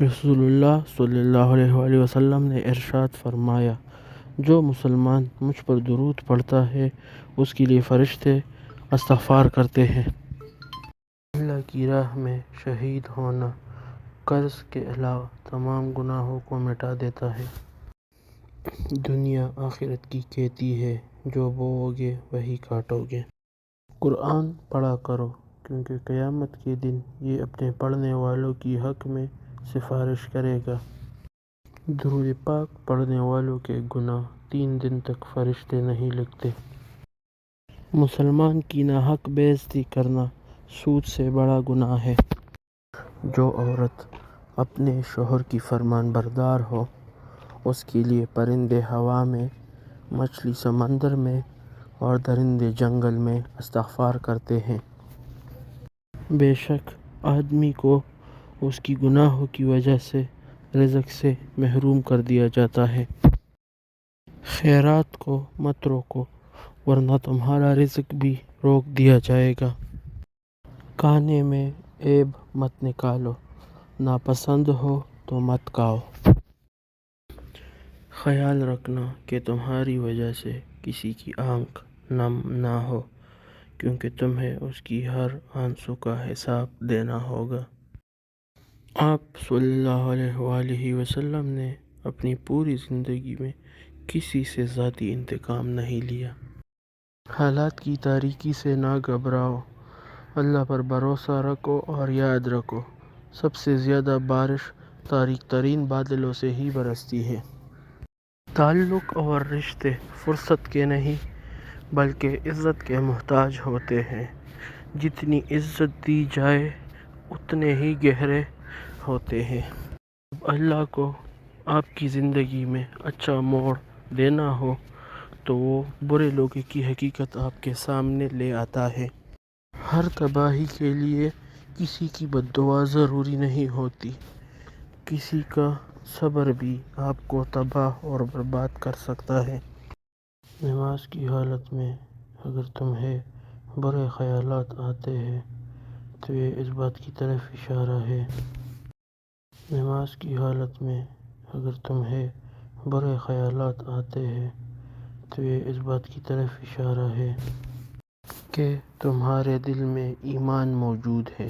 رسول اللہ صلی اللہ علیہ وآلہ وسلم نے ارشاد فرمایا، جو مسلمان مجھ پر درود پڑھتا ہے اس کے لیے فرشتے استغفار کرتے ہیں۔ اللہ کی راہ میں شہید ہونا قرض کے علاوہ تمام گناہوں کو مٹا دیتا ہے۔ دنیا آخرت کی کھیتی ہے، جو بوؤ گے وہی کاٹو گے۔ قرآن پڑھا کرو، کیونکہ قیامت کے دن یہ اپنے پڑھنے والوں کی حق میں سفارش کرے گا۔ درود پاک پڑھنے والوں کے گناہ 3 دن تک فرشتے نہیں لکھتے۔ مسلمان کی ناحق بے عزتی کرنا سود سے بڑا گناہ ہے۔ جو عورت اپنے شوہر کی فرمان بردار ہو، اس کے لیے پرندے ہوا میں، مچھلی سمندر میں اور درندے جنگل میں استغفار کرتے ہیں۔ بے شک آدمی کو اس کی گناہوں کی وجہ سے رزق سے محروم کر دیا جاتا ہے۔ خیرات کو مت روکو، ورنہ تمہارا رزق بھی روک دیا جائے گا۔ کھانے میں عیب مت نکالو، ناپسند ہو تو مت کھاؤ۔ خیال رکھنا کہ تمہاری وجہ سے کسی کی آنکھ نم نہ ہو، کیونکہ تمہیں اس کی ہر آنسو کا حساب دینا ہوگا۔ آپ صلی اللہ علیہ وآلہ وسلم نے اپنی پوری زندگی میں کسی سے ذاتی انتقام نہیں لیا۔ حالات کی تاریکی سے نہ گھبراؤ، اللہ پر بھروسہ رکھو اور یاد رکھو، سب سے زیادہ بارش تاریک ترین بادلوں سے ہی برستی ہے۔ تعلق اور رشتے فرصت کے نہیں بلکہ عزت کے محتاج ہوتے ہیں۔ جتنی عزت دی جائے اتنے ہی گہرے ہوتے ہیں۔ جب اللہ کو آپ کی زندگی میں اچھا موڑ دینا ہو تو وہ برے لوگوں کی حقیقت آپ کے سامنے لے آتا ہے۔ ہر تباہی کے لیے کسی کی بد دعا ضروری نہیں ہوتی، کسی کا صبر بھی آپ کو تباہ اور برباد کر سکتا ہے۔ نماز کی حالت میں اگر تمہیں برے خیالات آتے ہیں تو یہ اس بات کی طرف اشارہ ہے۔ نماز کی حالت میں اگر تمہیں برے خیالات آتے ہیں تو یہ اس بات کی طرف اشارہ ہے کہ تمہارے دل میں ایمان موجود ہے۔